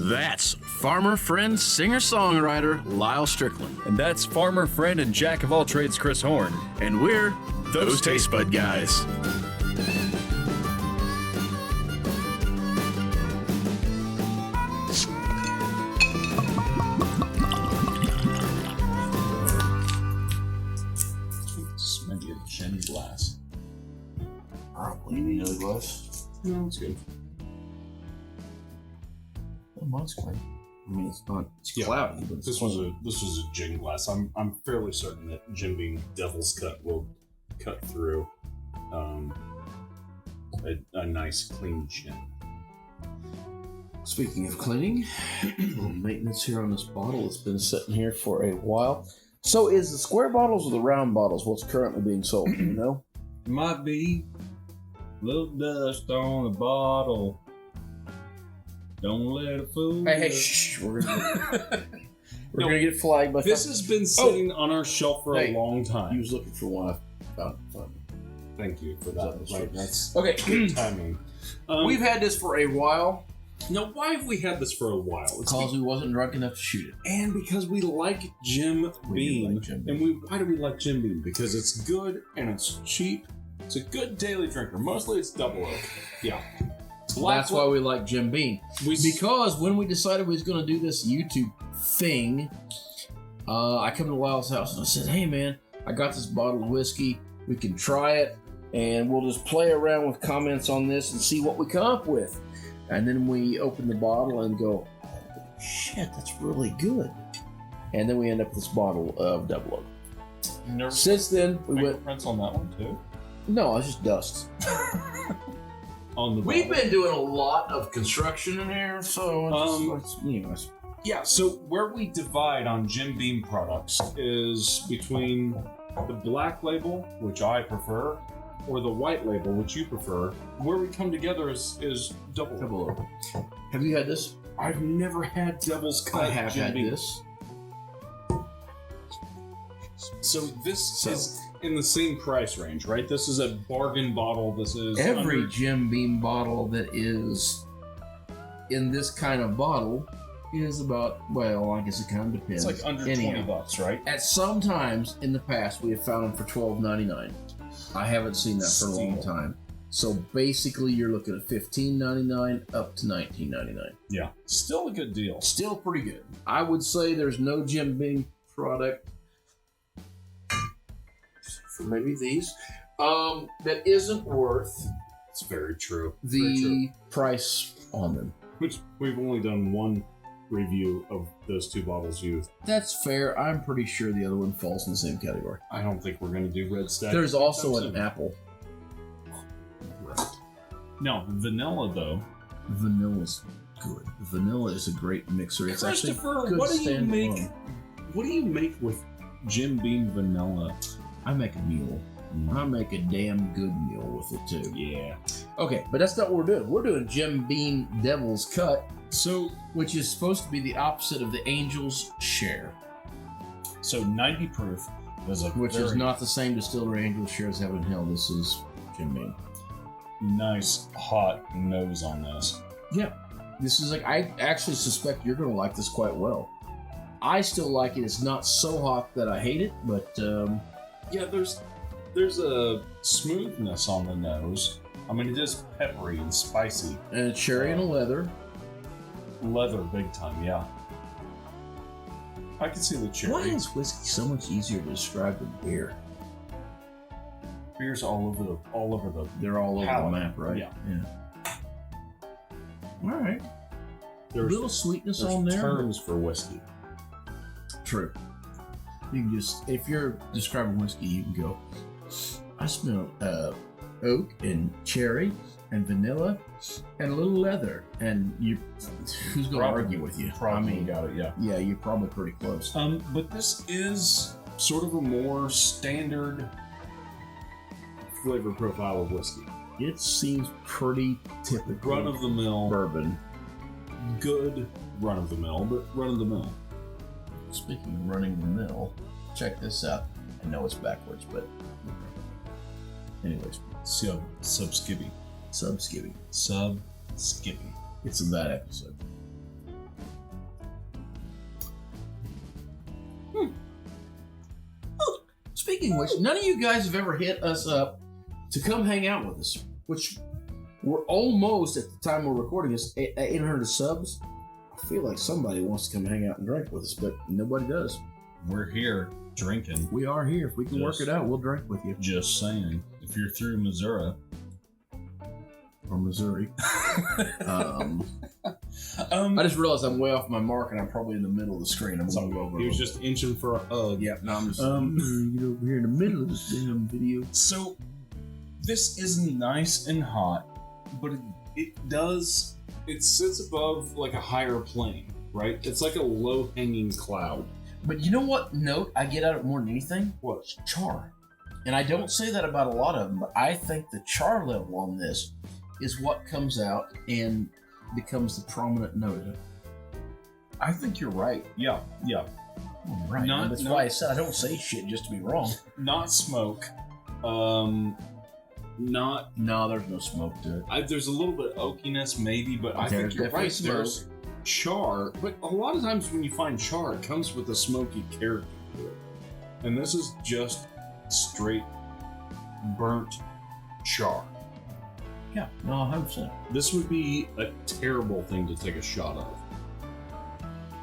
That's farmer friend, singer-songwriter Lyal Strickland. And that's farmer friend and jack of all trades Chris Horn. And we're those Tastebudguys. Maybe a gin glass. Probably need another glass. No, it's good. Well, mine's clean. I mean, it's not. It's cloudy, but This was a gin glass. I'm fairly certain that Jim Beam Devil's Cut will cut through a nice clean gin. Speaking of cleaning, a little maintenance here on this bottle. It's been sitting here for a while. So, is the square bottles or the round bottles what's currently being sold? Do you know? Might be a little dust on the bottle. Don't let it fool Hey, you. shh! We're gonna get flagged by. This has been sitting on our shelf for a long He time. was looking for one. I found it. Thank you for that. Right, that's Okay, good timing. we've had this for a while Now, why have we had this for a while? It's because we wasn't drunk enough to shoot it. and because we like Jim We do Beam. like Jim Beam. And why do we like Jim Beam? Because it's good and it's cheap. It's a good daily drinker. Mostly it's double oak. Yeah. That's why we like Jim Beam. Because when we decided we was going to do this YouTube thing, I come to Lyle's house and I said, "Hey man, I got this bottle of whiskey. We can try it, and we'll just play around with comments on this and see what we come up with." And then we open the bottle and go, "Oh, shit, that's really good." And then we end up with this bottle of double oak. Since then, we went. Fingerprints on that one too. No, it's just dust. on the We've bottle. been doing a lot of construction in here, so it's anyways. Yeah, so where we divide on Jim Beam products is between the black label, which I prefer, or the white label, which you prefer. Where we come together is double. Double oak. Have you had this? I've never had Devil's Cut. I have Jim had Beam. this. So this is in the same price range, right? This is a bargain bottle. This is Every under- Jim Beam bottle that is in this kind of bottle is about, well, I guess it kind of depends. It's like under Anyhow, $20, right? At some times in the past, we have found them for $12.99. I haven't seen that for a long Steal. time. So basically, you're looking at $15.99 up to $19.99. Yeah, still a good deal. Still pretty good. I would say there's no Jim Beam product, for maybe these, that isn't worth It's very true. Very true. the price on them. Which we've only done one review of those two bottles used. That's fair. I'm pretty sure the other one falls in the same category. I don't think we're going to do Red Stag. There's also anytime an soon. apple. Right. No, vanilla though. Vanilla's good. Vanilla is a great mixer. It's actually Christopher, good what do you make? standalone. What do you make with Jim Beam vanilla? I make a meal. I make a damn good meal with it too. Yeah. Okay, but that's not what we're doing. We're doing Jim Beam Devil's Cut, So which is supposed to be the opposite of the Angel's Share, 90 proof is a which is very not the same distillery Angel's Share as Heaven Hill. This is Jim Beam. nice hot nose on this. Yeah, this is like, I actually suspect you're going to like this quite well. I still like it. It's not so hot that I hate it, but Yeah, there's a smoothness on the nose. I mean, it is peppery and spicy. and a cherry and a leather. Leather big time, yeah. I can see the cherry. Why is whiskey so much easier to describe than beer? Beer's all over the They're all over palate. the map, right? Yeah. All right. A There's, little sweetness there's on there. terms for whiskey. True. You can just, if you're describing whiskey, you can go, I smell oak and cherry and vanilla and a little leather. And who's going to argue with you? Probably got it, yeah. Yeah, you're probably pretty close. But this is sort of a more standard flavor profile of whiskey. It seems pretty typical. Run of the mill, bourbon. good run of the mill, but run of the mill. Speaking of running the mill, check this out. I know it's backwards, but anyways, Sub-skibby. sub-skibby. Sub-skibby. It's in that episode. speaking of which, none of you guys have ever hit us up to come hang out with us, which we're almost, at the time we're recording this, 800 subs. I feel like somebody wants to come hang out and drink with us, but nobody does. We're here drinking. We are here. If we can work it out, we'll drink with you. Just saying. If you're through Missouri. Or Missouri. I just realized I'm way off my mark and I'm probably in the middle of the screen. I'm going over. He was just inching for a hug. Yeah, no, I'm just get over here in the middle of this damn video. So, this is nice and hot, but it sits above like a higher plane, right? It's like a low-hanging cloud. But you know what note I get out of it more than anything? What? Char. And I don't say that about a lot of them, but I think the char level on this is what comes out and becomes the prominent note. I think you're right. Yeah. Right. That's why I said I don't say shit just to be wrong. Not smoke. No, there's no smoke to it. There's a little bit of oakiness, maybe, but I think you're right. There's char, but a lot of times when you find char, it comes with a smoky character to it. And this is just straight burnt char. Yeah, no, 100%. This would be a terrible thing to take a shot of.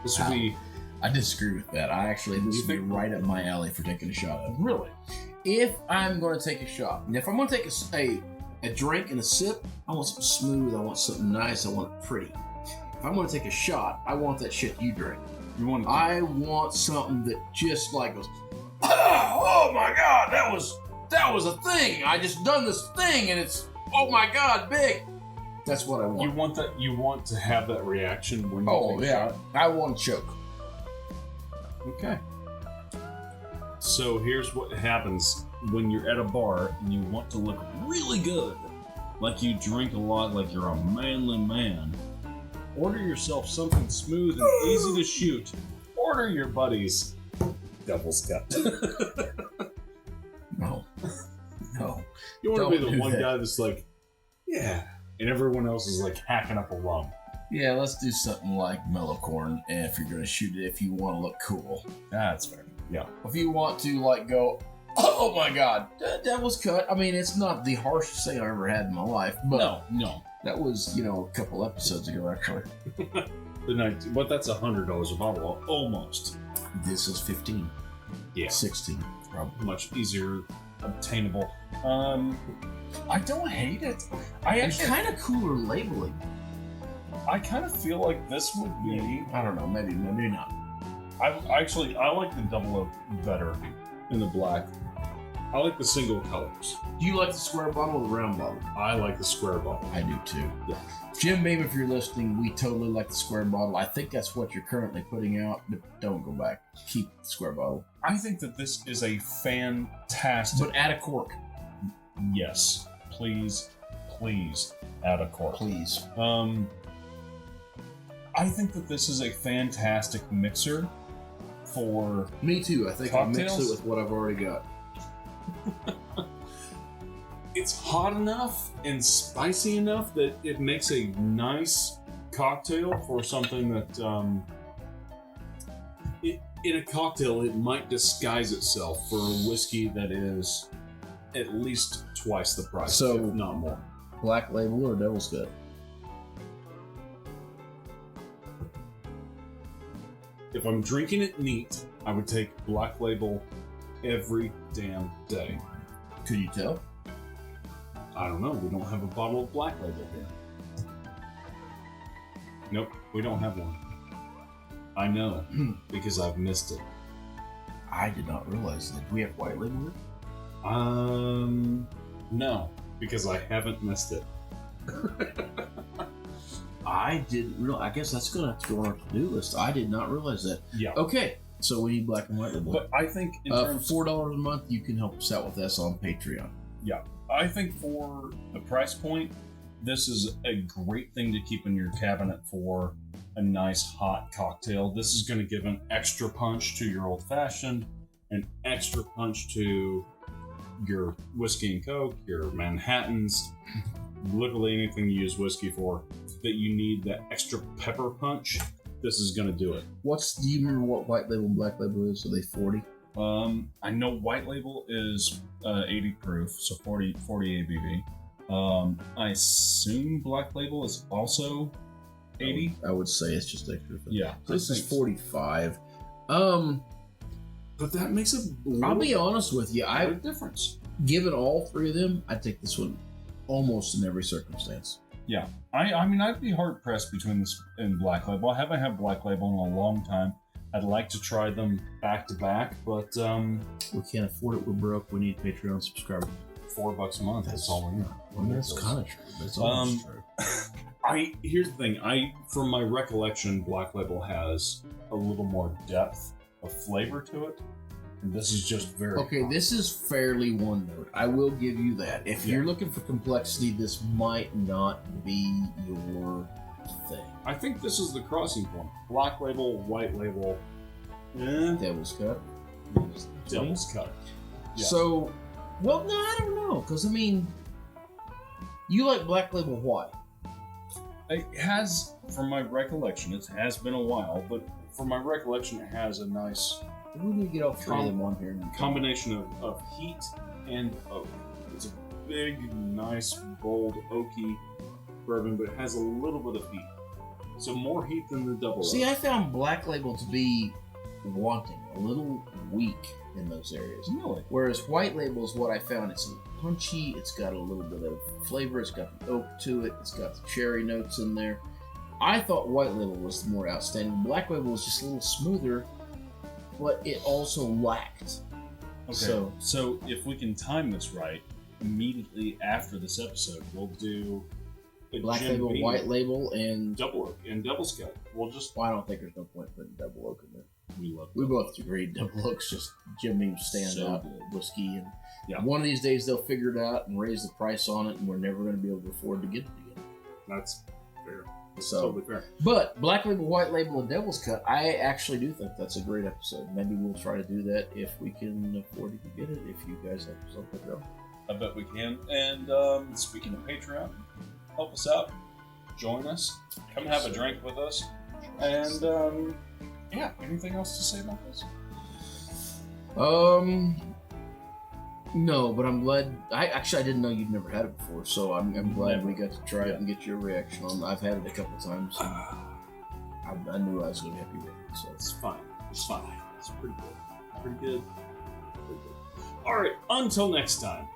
This would be... I disagree with that. This would be right up my alley for taking a shot of. Really? If I'm going to take a shot, and if I'm going to take a drink and a sip, I want something smooth, I want something nice, I want it pretty. If I'm going to take a shot, I want that shit you drink. I want something that just like goes, oh my God, that was a thing. I just done this thing and it's, oh my God, big. That's what I want. You want to have that reaction when you take a shot? I want to choke. Okay. So here's what happens when you're at a bar and you want to look really good, like you drink a lot, like you're a manly man. Order yourself something smooth and easy to shoot. Order your buddies Devil's Cut. No. You want to be the one guy that's like, yeah, and everyone else is like hacking up a rum. Yeah, let's do something like mellow corn, and if you're going to shoot it, if you want to look cool. That's fair. Yeah. If you want to like go, oh my God, Devil's Cut. I mean, it's not the harshest thing I've ever had in my life, but no. That was, a couple episodes ago, actually. But that's $100 a bottle, almost. This is 15. Yeah. 16, probably. Much easier obtainable. I don't hate it. It's kind of cooler labeling. I kind of feel like this would be... I don't know, maybe not. I like the double oak better in the black. I like the single colors. Do you like the square bottle or the round bottle? I like the square bottle. I do too. Yeah. Jim Beam, if you're listening, we totally like the square bottle. I think that's what you're currently putting out, but don't go back. Keep the square bottle. I think that this is a fantastic... But add a cork. Yes. Please add a cork. Please. I think that this is a fantastic mixer for... Me too. I think cocktails? I'll mix it with what I've already got. It's hot enough and spicy enough that it makes a nice cocktail for something that in a cocktail it might disguise itself for a whiskey that is at least twice the price, if not more. Black Label or Devil's Cut? If I'm drinking it neat, I would take Black Label every damn day. Could you tell? I don't know. We don't have a bottle of Black Label here. Nope, we don't have one. I know, because I've missed it. I did not realize that. Do we have White Label? No, because I haven't missed it. I didn't realize. I guess that's going to have to go on our to-do list. I did not realize that. Yeah. Okay, so we need Black and White Label. But I think for $4 a month, you can help us out with this on Patreon. Yeah. I think for the price point, this is a great thing to keep in your cabinet for a nice hot cocktail. This is going to give an extra punch to your old-fashioned, an extra punch to your whiskey and coke, your Manhattans, literally anything you use whiskey for that you need that extra pepper punch. This is going to do it. Do you remember what White Label and Black Label is? Are they 40? I know white label is 80 proof, so 40 ABV. I assume black label is also 80. I would say it's just extra. Yeah, This is 45. But that makes a I'll be honest with you. a difference. Given all three of them, I take this one almost in every circumstance. Yeah, I mean, I'd be hard pressed between this and black label. I haven't had black label in a long time. I'd like to try them back to back, but we can't afford it. We're broke. We need Patreon subscribers. $4 a month. That's all we need. Well, that's kind of true. That's almost true. Here's the thing. From my recollection, black label has a little more depth of flavor to it. And this is just very okay. This is fairly one note. I will give you that. If Yeah. you're looking for complexity, this might not be your thing. I think this is the crossing point. Black label, white label, Devil's Cut. Devil's Cut. Yeah. So, well, no, I don't know. Because, I mean, you like Black Label. Why? It has, from my recollection, it has been a while, but from my recollection, it has a nice We need to get all three of them on here. combination of heat and oak. It's a big, nice, bold, oaky bourbon, but it has a little bit of heat. So more heat than the double. See, I found Black Label to be wanting, a little weak in those areas. Really? Whereas White Label is what I found. It's a little punchy. It's got a little bit of flavor. It's got the oak to it. It's got the cherry notes in there. I thought White Label was the more outstanding. Black Label was just a little smoother, but it also lacked. Okay. So if we can time this right, immediately after this episode, we'll do a Black Jim Label, Beam White Label, and double oak and Devil's Cut. We'll just well, I don't think there's no point putting double oak in there. we love We both agree double oak's just Jim Beam stand So out good. whiskey, and Yeah. one of these days they'll figure it out and raise the price on it, and we're never going to be able to afford to get it again. That's fair. That's So- totally fair. But Black Label, White Label, and Devil's Cut, I actually do think that's a great episode. Maybe we'll try to do that if we can afford to get it. If you guys have something to go. I bet we can. And speaking of Patreon, help us out. Join us. Come have a drink with us. And yeah, anything else to say about this? No, but I'm glad. I didn't know you'd never had it before, so I'm glad Never. we got to try it and get your reaction on it. I've had it a couple times, and I knew I was going to be happy with it. So It's fine. It's fine. It's pretty good. Pretty good. Pretty good. All right. Until next time.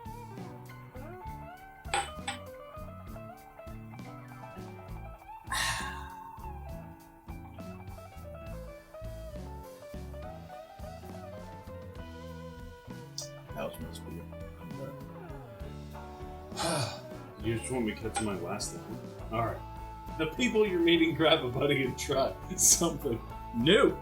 that was supposed to be it. You just want me to cut to my last line? All right. The people you're meeting, grab a buddy and try something new.